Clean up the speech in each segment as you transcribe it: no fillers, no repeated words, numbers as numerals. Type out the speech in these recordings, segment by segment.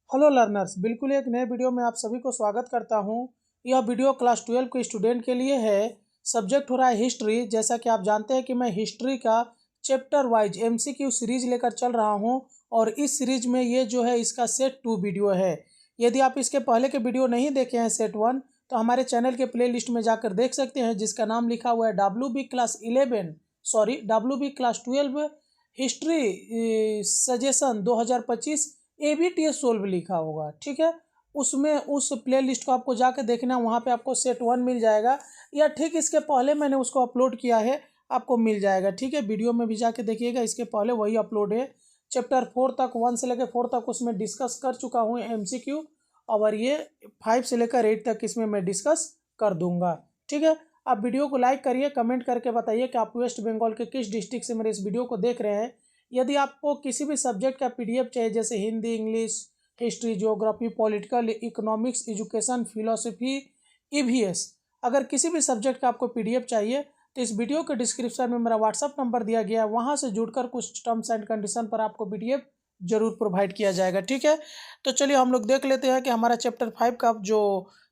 Hello learners, बिल्कुल एक नए वीडियो में आप सभी को स्वागत करता हूं। यह वीडियो क्लास 12 के स्टूडेंट के लिए है। सब्जेक्ट हो रहा है हिस्ट्री। जैसा कि आप जानते हैं कि मैं हिस्ट्री का चैप्टर वाइज एमसीक्यू सीरीज लेकर चल रहा हूं और इस सीरीज में ये जो है इसका सेट 2 वीडियो है। यदि आप इसके पहले के वीडियो नहीं देखे हैं सेट 1 तो हमारे चैनल के प्ले लिस्ट में जाकर देख सकते हैं, जिसका नाम लिखा हुआ है WB class 12 history suggestion 2025 ABTS solve लिखा होगा। ठीक है, उसमें उस प्ले लिस्ट को आपको जाके देखना, वहाँ पे आपको सेट 1 मिल जाएगा, या ठीक इसके पहले मैंने उसको अपलोड किया है, आपको मिल जाएगा। ठीक है, वीडियो में भी जाके देखिएगा, इसके पहले वही अपलोड है। चैप्टर 4 तक 1 से लेकर 4 तक उसमें डिस्कस कर चुका हूँ MCQ, और ये 5 से लेकर 8 तक इसमें मैं डिस्कस कर दूंगा। ठीक है, आप वीडियो को लाइक करिए, कमेंट करके बताइए कि आप वेस्ट बंगाल के किस डिस्ट्रिक्ट से मेरे इस वीडियो को देख रहे हैं। यदि आपको किसी भी सब्जेक्ट का PDF चाहिए, जैसे Hindi, English, history, geography, political, economics, education, philosophy, EVS, अगर किसी भी सब्जेक्ट का आपको PDF चाहिए तो इस वीडियो के डिस्क्रिप्शन में मेरा व्हाट्सअप नंबर दिया गया है, वहाँ से जुड़कर कुछ टर्म्स एंड कंडीशन पर आपको PDF जरूर प्रोवाइड किया जाएगा। ठीक है, तो चलिए हम लोग देख लेते हैं कि हमारा चैप्टर 5 का जो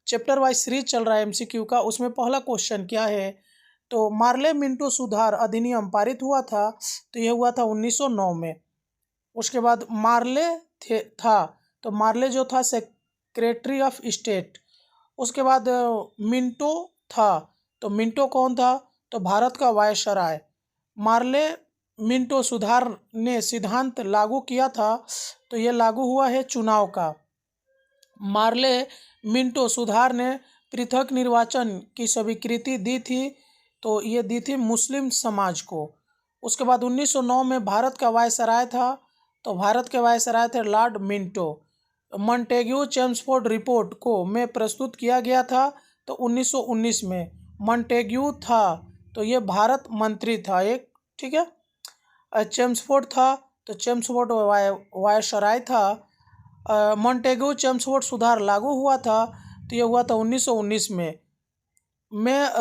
चैप्टर वाइज सीरीज चल रहा है MCQ का, उसमें पहला क्वेश्चन क्या है। तो मार्ले मिंटो सुधार अधिनियम पारित हुआ था, तो यह हुआ था 1909 में। उसके बाद मार्ले था, तो मार्ले जो था सेक्रेटरी ऑफ स्टेट। उसके बाद मिंटो था, तो मिंटो कौन था, तो भारत का वायसराय। मार्ले मिंटो सुधार ने सिद्धांत लागू किया था, तो यह लागू हुआ है चुनाव का। मार्ले मिंटो सुधार ने पृथक निर्वाचन की स्वीकृति दी थी, तो ये दी थी मुस्लिम समाज को। उसके बाद 1909 में भारत का वायसराय था, तो भारत के वायसराय थे Lord Minto. Montagu Chelmsford report को में प्रस्तुत किया गया था, तो 1919 में मॉन्टेग्यू था, तो ये भारत मंत्री था एक। ठीक है, चेम्सफोर्ड था, तो चेम्सफोर्ड वायसराय था। मॉन्टेग्यू चेम्सफोर्ड सुधार लागू हुआ था, तो ये हुआ था 1919 में।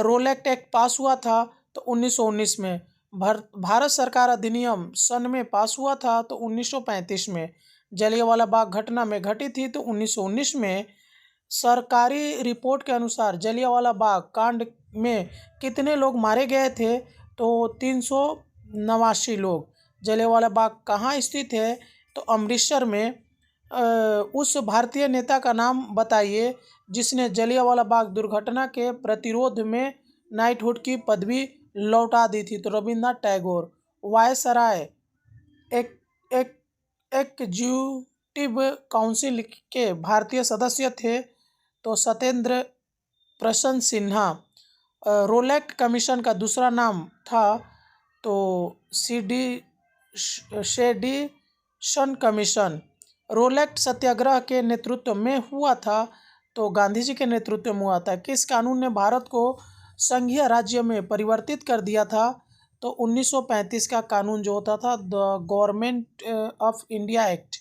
रोलेक्ट एक्ट पास हुआ था, तो 1919 में। भारत सरकार अधिनियम सन में पास हुआ था, तो 1935 में। जलियांवाला बाग घटना में घटी थी, तो 1919 में। सरकारी रिपोर्ट के अनुसार जलियांवाला बाग कांड में कितने लोग मारे गए थे, तो 389 लोग। जलियांवाला बाग कहाँ स्थित है, तो अमृतसर में। उस भारतीय नेता का नाम बताइए जिसने जलियांवाला बाग दुर्घटना के प्रतिरोध में नाइटहुड की पदवी लौटा दी थी, तो रविन्द्रनाथ टैगोर। वायसराय एक एक एग्जीक्यूटिव काउंसिल के भारतीय सदस्य थे, तो सत्येंद्र प्रसन्न सिन्हा। रोलेक्ट कमीशन का दूसरा नाम था, तो सेडिशन कमीशन। रोलेक्ट सत्याग्रह के नेतृत्व में हुआ था, तो गांधी जी के नेतृत्व में हुआ था। किस कानून ने भारत को संघीय राज्य में परिवर्तित कर दिया था, तो 1935 का कानून जो होता था the government of India act.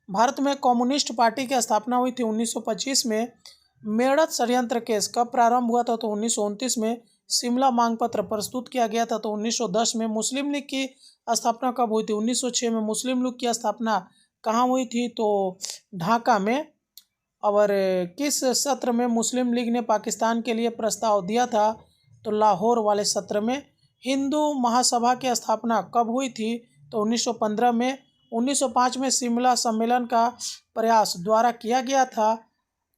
Bharat में कम्युनिस्ट पार्टी की स्थापना हुई थी 1925 में। मेरठ षड्यंत्र केस कब प्रारंभ हुआ था, तो 1929 में। शिमला मांग पत्र प्रस्तुत किया गया था, तो 1910 में। मुस्लिम लीग की स्थापना कब हुई थी, 1906 में। मुस्लिम लीग की स्थापना कहाँ हुई थी, तो ढाका में। और किस सत्र में मुस्लिम लीग ने पाकिस्तान के लिए प्रस्ताव दिया था, तो लाहौर वाले सत्र में। हिंदू महासभा की स्थापना कब हुई थी, तो 1915 में। 1905 में शिमला सम्मेलन का प्रयास द्वारा किया गया था,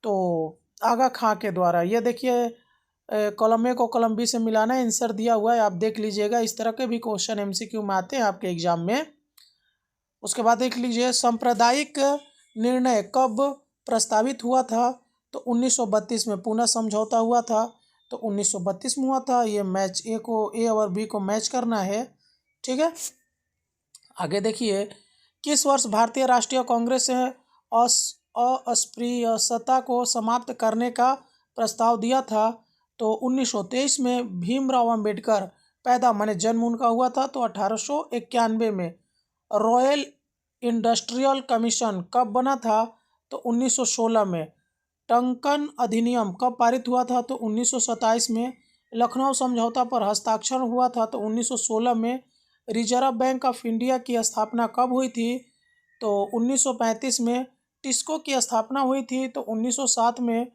तो आगा खां के द्वारा। ये देखिए, कॉलम ए को कॉलम बी से मिलाना आंसर दिया हुआ है, आप देख लीजिएगा। इस तरह के भी क्वेश्चन MCQ में आते हैं आपके एग्जाम में। उसके बाद देख लीजिए, सांप्रदायिक निर्णय कब प्रस्तावित हुआ था, तो 1932 में। पुनः समझौता हुआ था, तो 1932 में हुआ था। ये मैच ए और बी को मैच करना है। ठीक है, आगे देखिए, किस वर्ष भारतीय राष्ट्रीय कांग्रेस ने अस्पृश्यता को समाप्त करने का प्रस्ताव दिया था, तो 1923 में। भीमराव अंबेडकर पैदा माने जन्म उनका हुआ था, तो 1891 में। रॉयल इंडस्ट्रियल कमीशन कब बना था, तो 1916 में। टंकन अधिनियम कब पारित हुआ था, तो 1927 में। लखनऊ समझौता पर हस्ताक्षर हुआ था, तो 1916 में। रिजर्व बैंक ऑफ इंडिया की स्थापना कब हुई थी, तो 1935 में। टिस्को की स्थापना हुई थी तो 1907 में।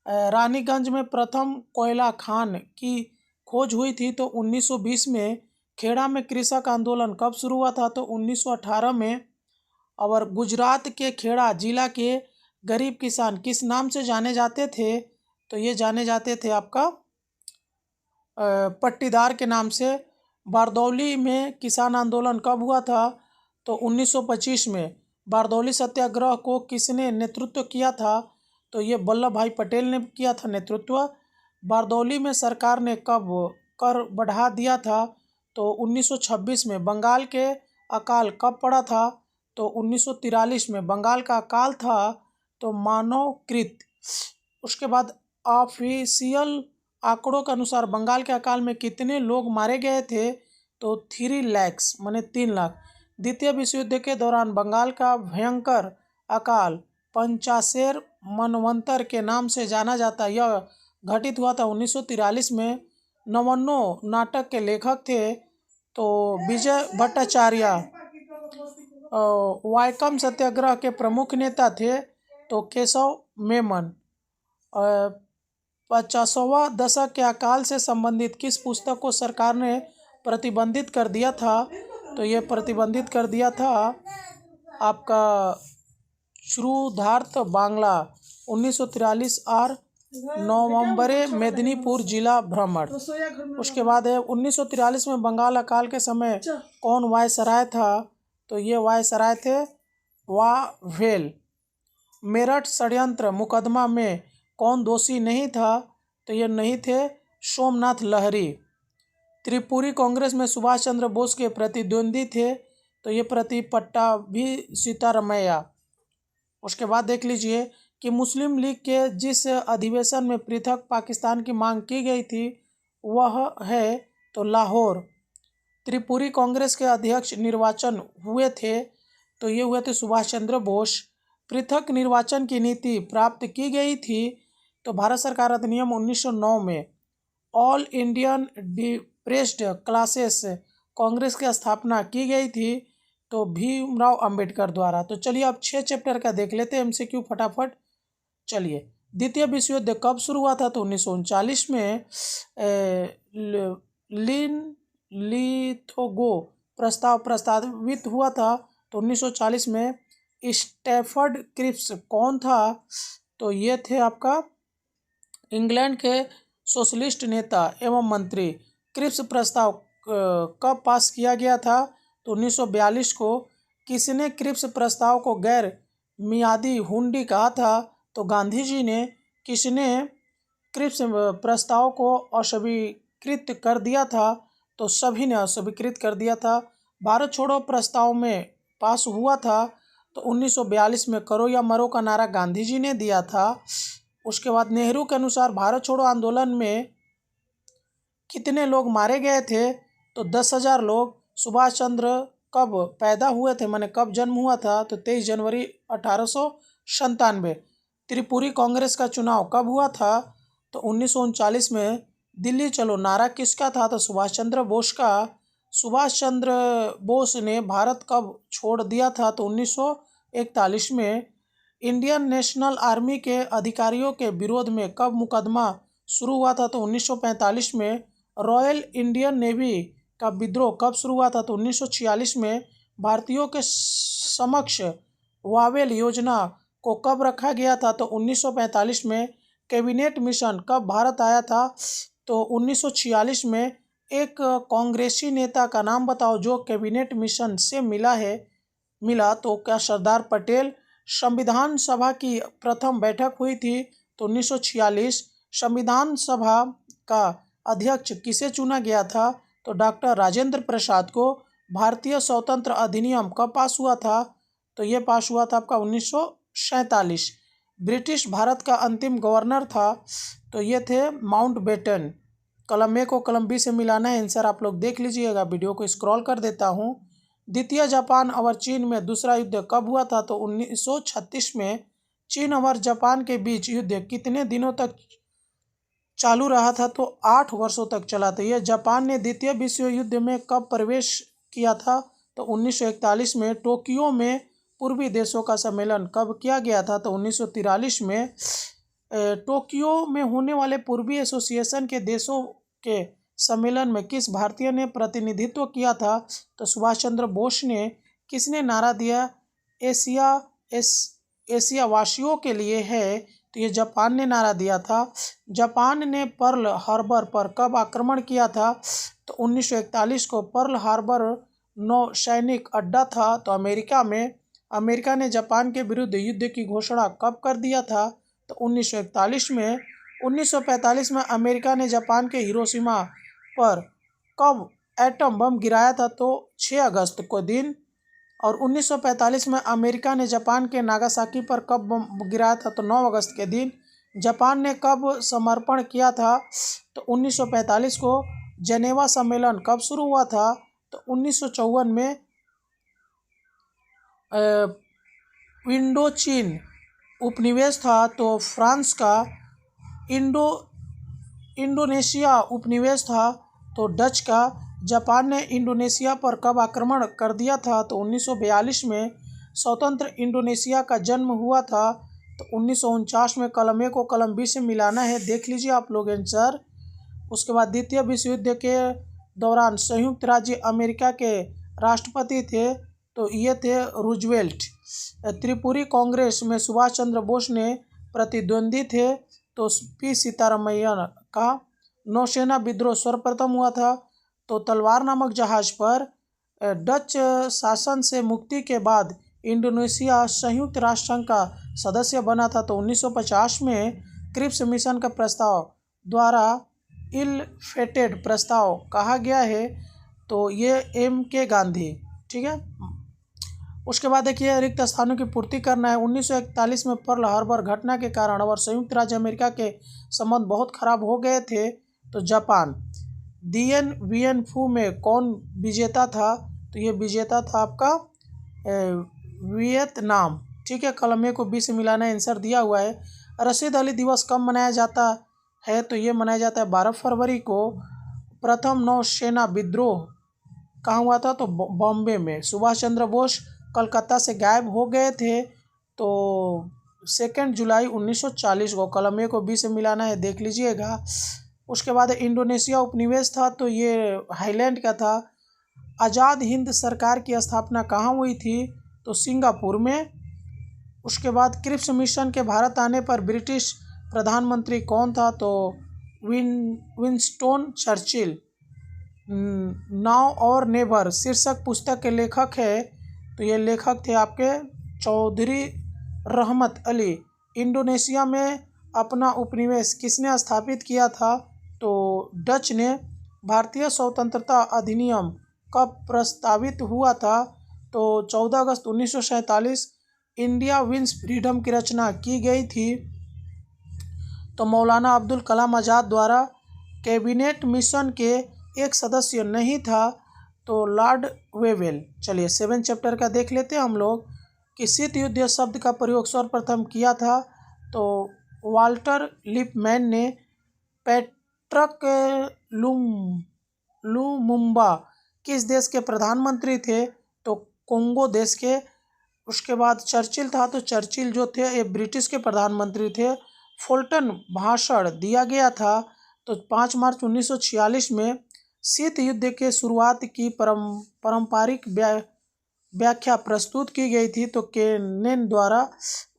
रानीगंज में प्रथम कोयला खान की खोज हुई थी तो 1920 में। खेड़ा में कृषक आंदोलन कब शुरू हुआ था तो 1918 में। और गुजरात के खेड़ा जिला के गरीब किसान किस नाम से जाने जाते थे तो ये जाने जाते थे आपका पट्टीदार के नाम से। बारदौली में किसान आंदोलन कब हुआ था तो 1925 में। बारदौली सत्याग्रह को किसने नेतृत्व किया था तो ये वल्लभ भाई पटेल ने किया था नेतृत्व। बारदौली में सरकार ने कब कर बढ़ा दिया था तो 1926 में। बंगाल के अकाल कब पड़ा था तो 1943 में। बंगाल का अकाल था तो मानवकृत। उसके बाद ऑफिशियल आंकड़ों के अनुसार बंगाल के अकाल में कितने लोग मारे गए थे तो 3 लाख माने 3 लाख। द्वितीय विश्व युद्ध के दौरान बंगाल का भयंकर अकाल पंचाशेर मनवंतर के नाम से जाना जाता। यह घटित हुआ था 1943 में। नवन्नो नाटक के लेखक थे तो विजय भट्टाचार्य। वायकम सत्याग्रह के प्रमुख नेता थे तो केशव मेमन। 50वां दशक के अकाल से संबंधित किस पुस्तक को सरकार ने प्रतिबंधित कर दिया था तो ये प्रतिबंधित कर दिया था आपका श्रुधार्थ बांग्ला 1943 और नवंबरे मेदिनीपुर जिला भ्रमण। उसके बाद है 1943 में बंगाल अकाल के समय कौन वायसराय था तो ये वायसराय थे वावेल। मेरठ षड्यंत्र मुकदमा में कौन दोषी नहीं था तो ये नहीं थे सोमनाथ लहरी। त्रिपुरी कांग्रेस में सुभाष चंद्र बोस के प्रतिद्वंदी थे तो ये पट्टाभी सीतारमैया। उसके बाद देख लीजिए कि मुस्लिम लीग के जिस अधिवेशन में पृथक पाकिस्तान की मांग की गई थी वह है तो लाहौर। त्रिपुरी कांग्रेस के अध्यक्ष निर्वाचन हुए थे तो ये हुए थे सुभाष चंद्र बोस। पृथक निर्वाचन की नीति प्राप्त की गई थी तो भारत सरकार अधिनियम 1909 में। All Indian depressed classes Congress की स्थापना की गई थी तो भीमराव अंबेडकर द्वारा। तो चलिए अब 6 चैप्टर का देख लेते हैं एमसीक्यू फटाफट। चलिए द्वितीय विश्व युद्ध कब शुरू हुआ था तो 1939 में। लिथोगो प्रस्ताव प्रस्तावित हुआ था तो 1940 में। स्टैफर्ड क्रिप्स कौन था तो ये थे आपका इंग्लैंड के सोशलिस्ट नेता एवं मंत्री। क्रिप्स प्रस्ताव कब पास किया गया था तो 1942 को। किसने क्रिप्स प्रस्ताव को गैर मियादी हुंडी कहा था तो गांधी जी ने। किसने क्रिप्स प्रस्ताव को अस्वीकृत कर दिया था तो सभी ने अस्वीकृत कर दिया था। भारत छोड़ो प्रस्ताव में पास हुआ था तो 1942 में। करो या मरो का नारा गांधी जी ने दिया था। उसके बाद नेहरू के अनुसार भारत छोड़ो आंदोलन में कितने लोग मारे गए थे तो 10,000 लोग। सुभाष चंद्र कब पैदा हुए थे माने कब जन्म हुआ था तो 23 जनवरी 1897। त्रिपुरी कांग्रेस का चुनाव कब हुआ था तो 1939 में। दिल्ली चलो नारा किसका था तो सुभाष चंद्र बोस का। सुभाष चंद्र बोस ने भारत कब छोड़ दिया था तो 1941 में। इंडियन नेशनल आर्मी के अधिकारियों के विरोध में कब मुकदमा शुरू हुआ था तो 1945 में। रॉयल इंडियन नेवी का विद्रोह कब शुरू हुआ था तो 1946 में। भारतीयों के समक्ष वावेल योजना को कब रखा गया था तो 1945 में। कैबिनेट मिशन कब भारत आया था तो 1946 में। एक कांग्रेसी नेता का नाम बताओ जो कैबिनेट मिशन से मिला तो क्या सरदार पटेल। संविधान सभा की प्रथम बैठक हुई थी तो 1946। संविधान सभा का अध्यक्ष किसे चुना गया था तो डॉक्टर राजेंद्र प्रसाद को। भारतीय स्वतंत्र अधिनियम कब पास हुआ था तो ये पास हुआ था आपका 1947। ब्रिटिश भारत का अंतिम गवर्नर था तो ये थे माउंटबेटन। कलम ए को कलम बी से मिलाना है आंसर आप लोग देख लीजिएगा। वीडियो को स्क्रॉल कर देता हूँ। द्वितीय जापान और चीन में दूसरा युद्ध कब हुआ था तो 1936 में। चीन और जापान के बीच युद्ध कितने दिनों तक चालू रहा था तो 8 वर्षों तक चला था। यह जापान ने द्वितीय विश्व युद्ध में कब प्रवेश किया था तो 1941 में। टोक्यो में पूर्वी देशों का सम्मेलन कब किया गया था? तो 1943 में टोक्यो में होने वाले पूर्वी एसोसिएशन के देशों के सम्मेलन में किस भारतीय ने प्रतिनिधित्व किया था? तो सुभाष चंद्र बोस ने। किसने नारा दिया एशिया एशिया वासियों के लिए है? तो ये जापान ने नारा दिया था। जापान ने पर्ल हार्बर पर कब आक्रमण किया था? तो 1941 को। पर्ल हार्बर नौसैनिक अड्डा था तो अमेरिका में। अमेरिका ने जापान के विरुद्ध युद्ध की घोषणा कब कर दिया था? तो 1941 में। 1945 में अमेरिका ने जापान के हिरोशिमा पर कब एटम बम गिराया था? तो 6 अगस्त को दिन। और 1945 में अमेरिका ने जापान के नागासाकी पर कब बम गिराया था? तो 9 अगस्त के दिन। जापान ने कब समर्पण किया था? तो 1945 को। जेनेवा सम्मेलन कब शुरू हुआ था? तो 1954 में। इंडोचीन उपनिवेश था तो फ्रांस का। इंडोनेशिया उपनिवेश था तो डच का। जापान ने इंडोनेशिया पर कब आक्रमण कर दिया था? तो 1942 में। स्वतंत्र इंडोनेशिया का जन्म हुआ था तो 1949 में। कलम ए को कलम बी से मिलाना है, देख लीजिए आप लोग आंसर। उसके बाद द्वितीय विश्व युद्ध के दौरान संयुक्त राज्य अमेरिका के राष्ट्रपति थे तो ये थे रूजवेल्ट। त्रिपुरी कांग्रेस में सुभाष चंद्र बोस ने प्रतिद्वंदी थे तो पी सीतारामैया का। नौसेना विद्रोह सर्वप्रथम हुआ था तो तलवार नामक जहाज पर। डच शासन से मुक्ति के बाद इंडोनेशिया संयुक्त राष्ट्र संघ का सदस्य बना था तो 1950 में। क्रिप्स मिशन का प्रस्ताव द्वारा इल फेटेड प्रस्ताव कहा गया है तो ये M.K. गांधी, ठीक है। उसके बाद देखिए रिक्त स्थानों की पूर्ति करना है। 1941 में पर्ल हार्बर घटना के कारण और संयुक्त राज्य अमेरिका के संबंध बहुत खराब हो गए थे तो जापान। दियन वियन फू में कौन विजेता था? तो ये विजेता था आपका वियतनाम, ठीक है। कलम ए को बी से मिलाना आंसर दिया हुआ है। रशीद अली दिवस कब मनाया जाता है? तो ये मनाया जाता है 12 फरवरी को। प्रथम नौसेना विद्रोह कहाँ हुआ था? तो बॉम्बे में। सुभाष चंद्र बोस कलकत्ता से गायब हो गए थे तो 2 जुलाई 1940 को। कलम ए को बी से मिलाना है, देख लीजिएगा। उसके बाद इंडोनेशिया उपनिवेश था तो ये हाईलैंड का था। आज़ाद हिंद सरकार की स्थापना कहाँ हुई थी? तो सिंगापुर में। उसके बाद क्रिप्स मिशन के भारत आने पर ब्रिटिश प्रधानमंत्री कौन था? तो विंस्टन चर्चिल। नाउ और नेवर शीर्षक पुस्तक के लेखक है तो ये लेखक थे आपके चौधरी रहमत अली। इंडोनेशिया में अपना उपनिवेश किसने स्थापित किया था? तो डच ने। भारतीय स्वतंत्रता अधिनियम कब प्रस्तावित हुआ था? तो 14 अगस्त 1947। इंडिया विंस फ्रीडम की रचना की गई थी तो मौलाना अब्दुल कलाम आज़ाद द्वारा। कैबिनेट मिशन के एक सदस्य नहीं था तो लॉर्ड वेवेल। चलिए 7 चैप्टर का देख लेते हैं हम लोग कि शीत युद्ध शब्द का प्रयोग सर्वप्रथम किया था तो वाल्टर लिपमैन ने। पैट्रिक लुमुम्बा किस देश के प्रधानमंत्री थे? तो कोंगो देश के। उसके बाद चर्चिल था तो चर्चिल जो थे ये ब्रिटिश के प्रधानमंत्री थे। फुलटन भाषण दिया गया था तो 5 मार्च 1946 में। शीत युद्ध के शुरुआत की पारंपरिक व्याख्या प्रस्तुत की गई थी तो केनेन द्वारा।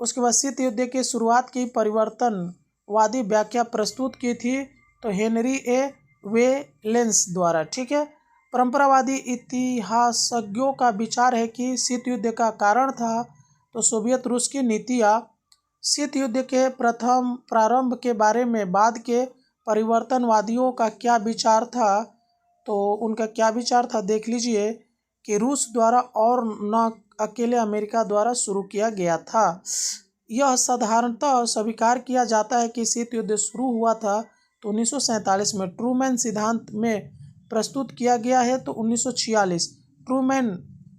उसके बाद शीत युद्ध की शुरुआत की परिवर्तनवादी व्याख्या प्रस्तुत की थी तो हेनरी ए वेलेंस द्वारा, ठीक है। परंपरावादी इतिहासज्ञों का विचार है कि शीत युद्ध का कारण था तो सोवियत रूस की नीतियाँ। शीत युद्ध के प्रथम प्रारंभ के बारे में बाद के परिवर्तनवादियों का क्या विचार था? तो उनका क्या विचार था देख लीजिए कि रूस द्वारा और न अकेले अमेरिका द्वारा शुरू किया गया था। यह साधारणतः स्वीकार किया जाता है कि शीत युद्ध शुरू हुआ था तो 1947 में। ट्रूमैन सिद्धांत में प्रस्तुत किया गया है तो 1946। ट्रूमैन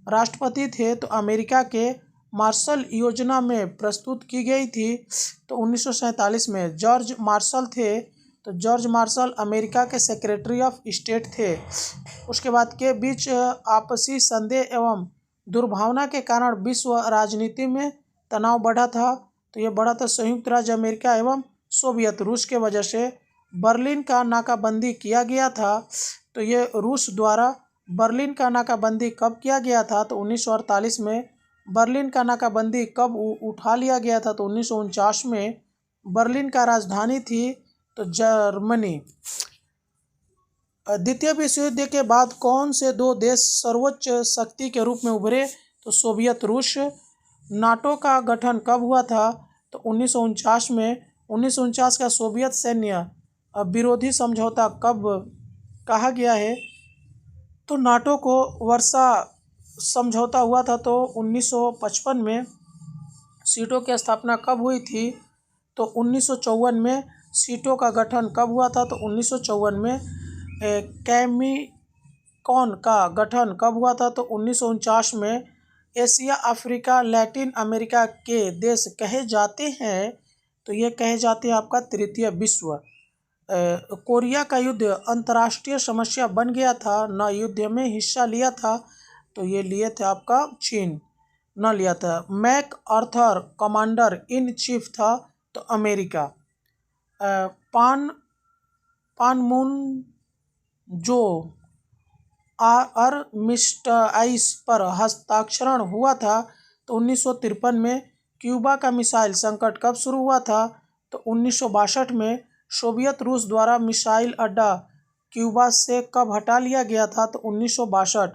राष्ट्रपति थे तो अमेरिका के। मार्शल योजना में प्रस्तुत की गई थी तो 1947 में। जॉर्ज मार्शल थे तो जॉर्ज मार्शल अमेरिका के सेक्रेटरी ऑफ स्टेट थे। उसके बाद के बीच आपसी संदेह एवं दुर्भावना के कारण विश्व राजनीति में तनाव बढ़ा था। तो ये बढ़ा था संयुक्त राज्य अमेरिका एवं सोवियत रूस के वजह से बर्लिन का नाकाबंदी किया गया था। तो ये रूस द्वारा बर्लिन का नाकाबंदी कब किया गया था? तो 1948 में। बर्लिन का नाकाबंदी कब उठा लिया गया था? तो 1949 में। बर्लिन का राजधानी थी तो जर्मनी। द्वितीय विश्व युद्ध के बाद कौन से दो देश सर्वोच्च शक्ति के रूप में उभरे? तो सोवियत रूस। नाटो का गठन कब हुआ था? तो 1949 में। 1949 का सोवियत सैन्य विरोधी समझौता कब कहा गया है? तो नाटो को वर्सा समझौता हुआ था तो 1955 में। सीटों की स्थापना कब हुई थी? तो 1954 में। सीटों का गठन कब हुआ था? तो 1954 में। कैमिकॉन का गठन कब हुआ था? तो 1949 में। एशिया, अफ्रीका, लैटिन अमेरिका के देश कहे जाते हैं? तो ये कहे जाते हैं आपका तृतीय विश्व। कोरिया का युद्ध अंतर्राष्ट्रीय समस्या बन गया था, न युद्ध में हिस्सा लिया था? तो ये लिए थे आपका चीन, न लिया था। MacArthur commander in chief था तो अमेरिका। पानमुन जो आर्मिस्टाइस पर हस्ताक्षरण हुआ था तो 1953 में। क्यूबा का मिसाइल संकट कब शुरू हुआ था? तो 1962 में। सोवियत रूस द्वारा मिसाइल अड्डा क्यूबा से कब हटा लिया गया था? तो 1962।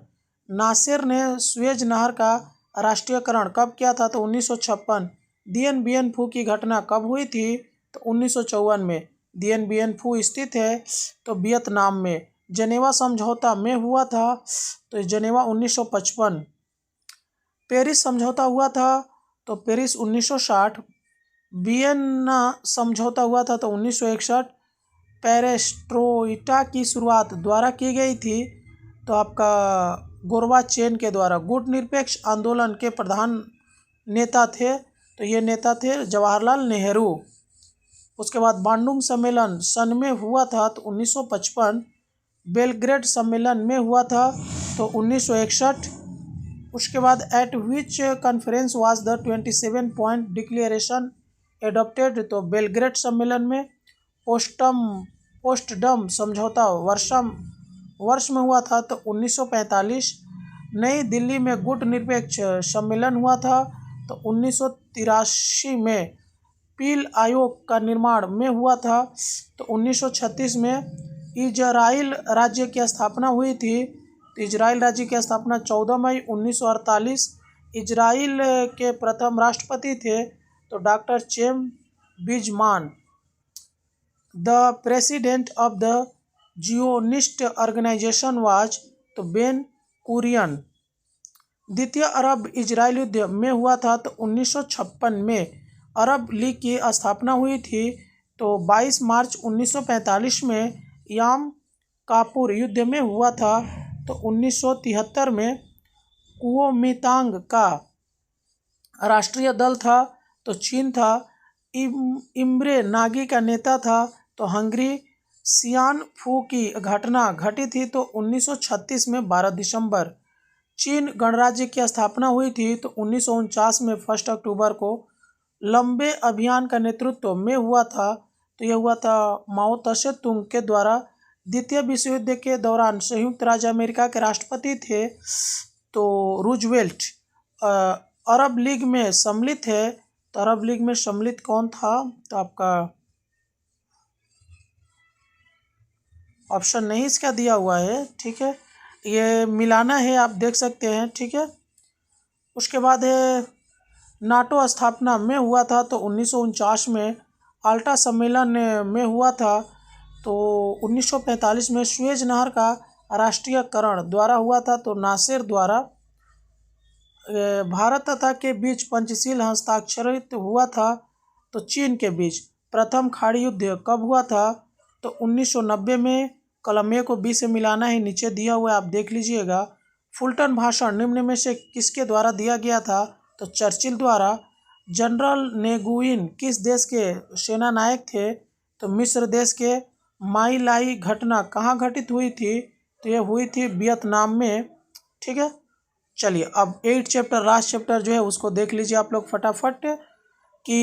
नासिर ने सुएज नहर का राष्ट्रीयकरण कब किया था? तो 1956। दिएन बियन फू की घटना कब हुई थी? तो 1954 में। दिएन बियन फू स्थित है तो वियतनाम में। जनेवा समझौता में हुआ था तो जनेवा 1955। पेरिस समझौता हुआ था तो पेरिस 1960। वियना समझौता हुआ था तो 1961। पेरेस्ट्रोइका की शुरुआत द्वारा की गई थी तो आपका गोर्बाचेव के द्वारा। गुट निरपेक्ष आंदोलन के प्रधान नेता थे तो ये नेता थे जवाहरलाल नेहरू। उसके बाद बांडुंग सम्मेलन सन में हुआ था तो 1955। बेलग्रेड सम्मेलन में हुआ था तो 1961। उसके बाद eight which conference was the 27 point declaration adopted? तो बेलग्रेड सम्मेलन में। पोस्टडम समझौता वर्ष में हुआ था तो 1945। नई दिल्ली में गुट निरपेक्ष सम्मेलन हुआ था तो 1983 में। पील आयोग का निर्माण में हुआ था तो 1936 में। इजराइल राज्य की स्थापना हुई थी तो इजराइल राज्य की स्थापना 14 मई 1948। इजराइल के प्रथम राष्ट्रपति थे तो doctor Chaim Weizmann. The president of the Zionist organization was तो बेन कुरियन। द्वितीय अरब इजराइल युद्ध में हुआ था तो 1956 में। अरब लीग की स्थापना हुई थी तो 22 मार्च 1945 में। याम कापुर युद्ध में हुआ था तो 1973 में। कुओमितांग का राष्ट्रीय दल था तो चीन था। इम्रे नागी का नेता था तो हंगरी। सियान फू की घटना घटी थी तो 1936 में 12 दिसंबर। चीन गणराज्य की स्थापना हुई थी तो 1949 में 1 अक्टूबर को। लंबे अभियान का नेतृत्व में हुआ था तो यह हुआ था माओ त्से तुंग के द्वारा। द्वितीय विश्व युद्ध के दौरान संयुक्त राज्य अमेरिका के राष्ट्रपति थे तो रूजवेल्ट। अरब लीग में सम्मिलित है तो अरब लीग में सम्मिलित कौन था? तो आपका ऑप्शन नहीं इसका दिया हुआ है, ठीक है, ये मिलाना है, आप देख सकते हैं, ठीक है। उसके बाद है नाटो स्थापना में हुआ था तो 1949 में। अल्टा सम्मेलन में हुआ था तो 1945 में। सुएज नहर का राष्ट्रीयकरण द्वारा हुआ था तो नासिर द्वारा। भारत तथा के बीच पंचशील हस्ताक्षरित हुआ था तो चीन के बीच। प्रथम खाड़ी युद्ध कब हुआ था? तो 1990 में। कलम ए को बी से मिलाना है, नीचे दिया हुआ है, आप देख लीजिएगा। फुलटन भाषण निम्न में से किसके द्वारा दिया गया था? तो चर्चिल द्वारा। जनरल नेगुइन किस देश के सेना नायक थे? तो मिस्र देश के। माई लाई घटना कहाँ घटित हुई थी? तो यह हुई थी वियतनाम में, ठीक है। चलिए अब 8 चैप्टर लास्ट चैप्टर जो है उसको देख लीजिए आप लोग फटाफट कि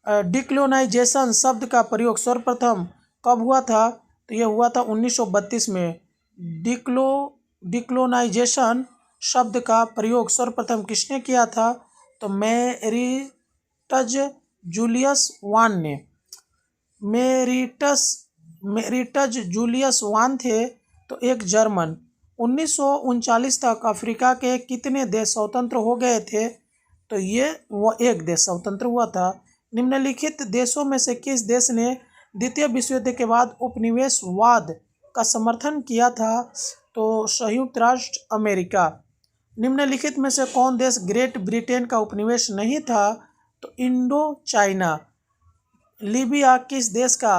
डिक्लोनाइजेशन शब्द का प्रयोग सर्वप्रथम कब हुआ था, तो ये हुआ था 1932 में। डिक्लोनाइजेशन शब्द का प्रयोग सर्वप्रथम किसने किया था, तो मेरिटज जूलियस वान ने। मेरिटज जूलियस वान थे तो एक जर्मन। 1939 तक अफ्रीका के कितने देश स्वतंत्र हो गए थे, तो ये वो एक देश स्वतंत्र हुआ था। निम्नलिखित देशों में से किस देश ने द्वितीय विश्व युद्ध के बाद उपनिवेशवाद का समर्थन किया था, तो संयुक्त राष्ट्र अमेरिका। निम्नलिखित में से कौन देश ग्रेट ब्रिटेन का उपनिवेश नहीं था, तो इंडो चाइना। लीबिया किस देश का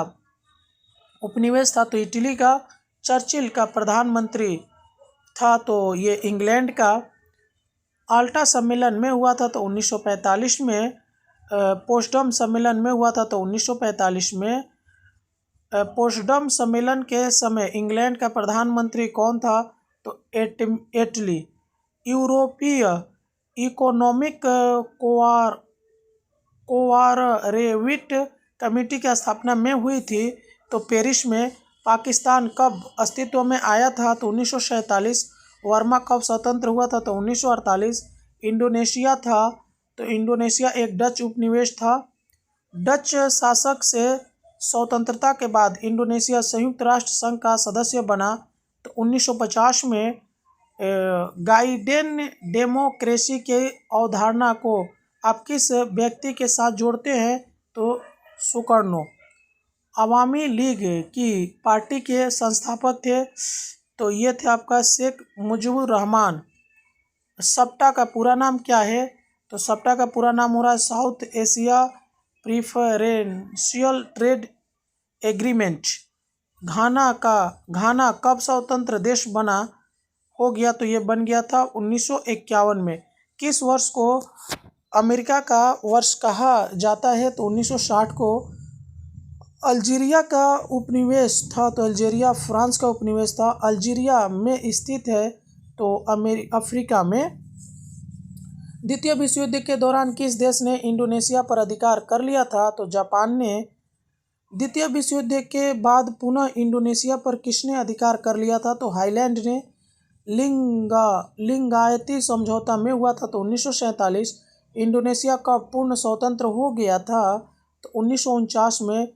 उपनिवेश था, तो इटली का। चर्चिल का प्रधानमंत्री था, तो ये इंग्लैंड का। आल्टा सम्मेलन में हुआ था तो 1945 में। पोट्सडम सम्मेलन में हुआ था तो 1945 में। पोट्सडम सम्मेलन के समय इंग्लैंड का प्रधानमंत्री कौन था, तो एटली। यूरोपीय इकोनॉमिक कोऑपरेटिव कमेटी की स्थापना में हुई थी, तो पेरिस में। पाकिस्तान कब अस्तित्व में आया था, तो 1947। बर्मा कब स्वतंत्र हुआ था, तो 1948। इंडोनेशिया था, तो इंडोनेशिया एक डच उपनिवेश था। डच शासक से स्वतंत्रता के बाद इंडोनेशिया संयुक्त राष्ट्र संघ का सदस्य बना, तो 1950 में। गाइडेन डेमोक्रेसी के अवधारणा को आप किस व्यक्ति के साथ जोड़ते हैं, तो सुकर्णो। अवामी लीग की पार्टी के संस्थापक थे, तो ये थे आपका शेख मुजीबुर रहमान। सप्टा का पूरा नाम क्या है, तो सप्टा का पूरा नाम हो रहा है South Asia preferential trade agreement. Ghana कब स्वतंत्र देश बना हो गया, तो ये बन गया था 1951 में। किस वर्ष को अमेरिका का वर्ष कहा जाता है, तो 1960 को। अल्जीरिया का उपनिवेश था, तो अल्जीरिया फ्रांस का उपनिवेश था। अल्जीरिया में स्थित है, तो अफ्रीका में। द्वितीय विश्व युद्ध के दौरान किस देश ने इंडोनेशिया पर अधिकार कर लिया था, तो जापान ने। द्वितीय विश्व युद्ध के बाद पुनः इंडोनेशिया पर किसने अधिकार कर लिया था, तो थाईलैंड ने। लिंगायती समझौता में हुआ था, तो 1947। इंडोनेशिया का पूर्ण स्वतंत्र हो गया था, तो 1949 में।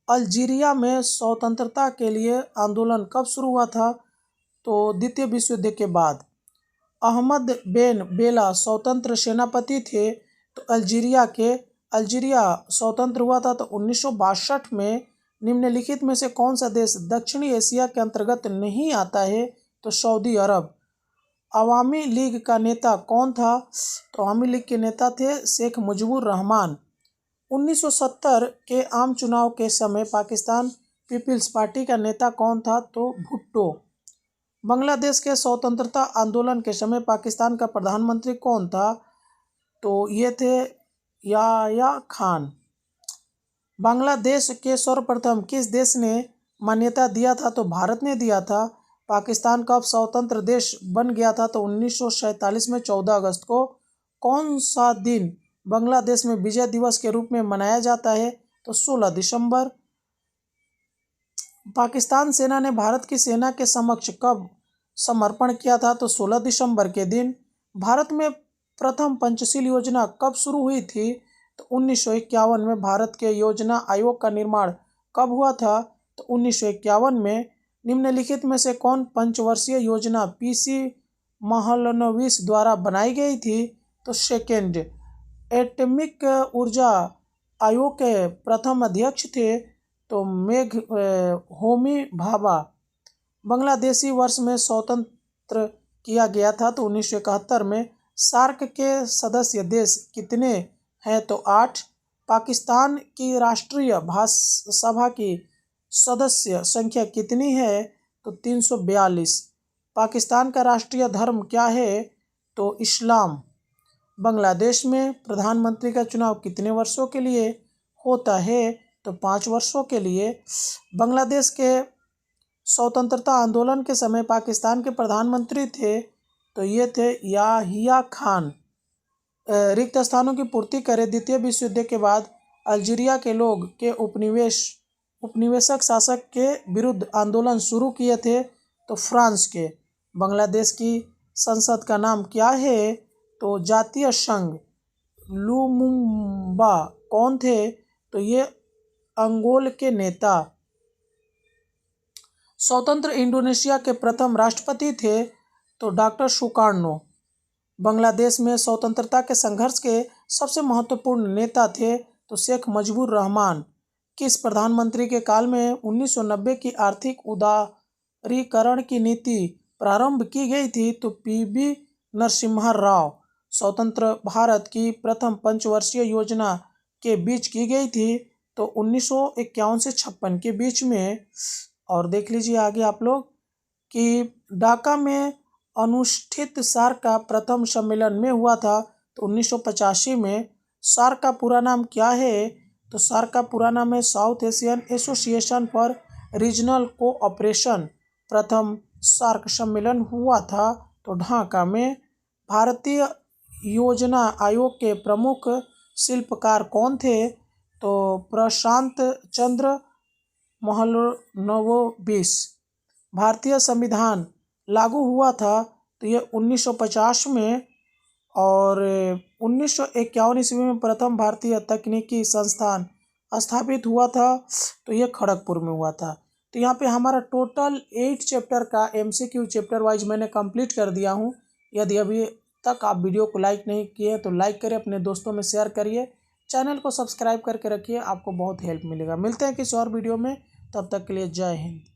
अल्जीरिया में स्वतंत्रता के लिए आंदोलन कब शुरू हुआ था, तो द्वितीय विश्व युद्ध के बाद। अहमद बेन बेला स्वतंत्र सेनापति थे, तो अल्जीरिया स्वतंत्र हुआ था, तो 1962 में। निम्नलिखित में से कौन सा देश दक्षिणी एशिया के अंतर्गत नहीं आता है, तो सऊदी अरब। अवामी लीग का नेता कौन था, तो अवामी लीग के नेता थे शेख मुजीबुर रहमान। 1970 के आम चुनाव के समय पाकिस्तान पीपल्स पार्टी का नेता कौन था, तो भुट्टो। बांग्लादेश के स्वतंत्रता आंदोलन के समय पाकिस्तान का प्रधानमंत्री कौन था, तो ये थे याह्या खान। बांग्लादेश के सर्वप्रथम किस देश ने मान्यता दिया था, तो भारत ने दिया था। पाकिस्तान कब स्वतंत्र देश बन गया था, तो 1947 में 14 अगस्त को। कौन सा दिन बांग्लादेश में विजय दिवस के रूप में मनाया जाता है, तो 16 दिसंबर। पाकिस्तान सेना ने भारत की सेना के समक्ष कब समर्पण किया था, तो 16 दिसंबर के दिन। भारत में प्रथम पंचशील योजना कब शुरू हुई थी, तो 1951 में। भारत के योजना आयोग का निर्माण कब हुआ था, तो 1951 में। निम्नलिखित में से कौन पंचवर्षीय योजना पीसी महलनोबिस द्वारा बनाई गई थी, तो सेकेंड। एटॉमिक ऊर्जा आयोग के प्रथम अध्यक्ष थे, तो होमी भाभा। बांग्लादेशी वर्ष में स्वतंत्र किया गया था, तो 1971 में। सार्क के सदस्य देश कितने हैं, तो 8। पाकिस्तान की राष्ट्रीय सभा की सदस्य संख्या कितनी है, तो 342। पाकिस्तान का राष्ट्रीय धर्म क्या है, तो इस्लाम। बांग्लादेश में प्रधानमंत्री का चुनाव कितने वर्षों के लिए होता है, तो 5 वर्षों के लिए। बांग्लादेश के स्वतंत्रता आंदोलन के समय पाकिस्तान के प्रधानमंत्री थे तो ये थे याहिया खान। रिक्त स्थानों की पूर्ति करे। द्वितीय विश्व युद्ध के बाद अल्जीरिया के लोग के उपनिवेशक शासक के विरुद्ध आंदोलन शुरू किए थे, तो फ्रांस के। बांग्लादेश की संसद का नाम क्या है, तो जातीय संघ। लुमुम्बा कौन थे, तो ये अंगोल के नेता। स्वतंत्र इंडोनेशिया के प्रथम राष्ट्रपति थे, तो डॉक्टर सुकार्नो। बांग्लादेश में स्वतंत्रता के संघर्ष के सबसे महत्वपूर्ण नेता थे, तो शेख मुजीबुर रहमान। किस प्रधानमंत्री के काल में 1990 की आर्थिक उदारीकरण की नीति प्रारंभ की गई थी, तो पीवी नरसिम्हा राव। स्वतंत्र भारत की प्रथम पंचवर्षीय योजना के बीच की गई थी, तो 1951 से 56 के बीच में। और देख लीजिए आगे आप लोग कि ढाका में अनुष्ठित सार्क का प्रथम सम्मेलन में हुआ था, तो 1985 में। सार्क का पूरा नाम क्या है, तो सार्क का पूरा नाम है south Asian association for regional cooperation. प्रथम सार्क सम्मेलन हुआ था, तो ढाका में। भारतीय योजना आयोग के प्रमुख शिल्पकार कौन थे, तो प्रशांत चंद्र महलनोबिस। भारतीय संविधान लागू हुआ था, तो ये 1950 में। और 1951 ईस्वी में प्रथम भारतीय तकनीकी संस्थान स्थापित हुआ था, तो ये खड़गपुर में हुआ था। तो यहाँ पे हमारा टोटल 8 चैप्टर का MCQ चैप्टर वाइज मैंने कंप्लीट कर दिया हूँ। यदि अभी तक आप वीडियो को लाइक नहीं किए तो लाइक करिए, अपने दोस्तों में शेयर करिए, चैनल को सब्सक्राइब करके रखिए, आपको बहुत हेल्प मिलेगा। मिलते हैं किसी और वीडियो में, तब तक के लिए जय हिंद।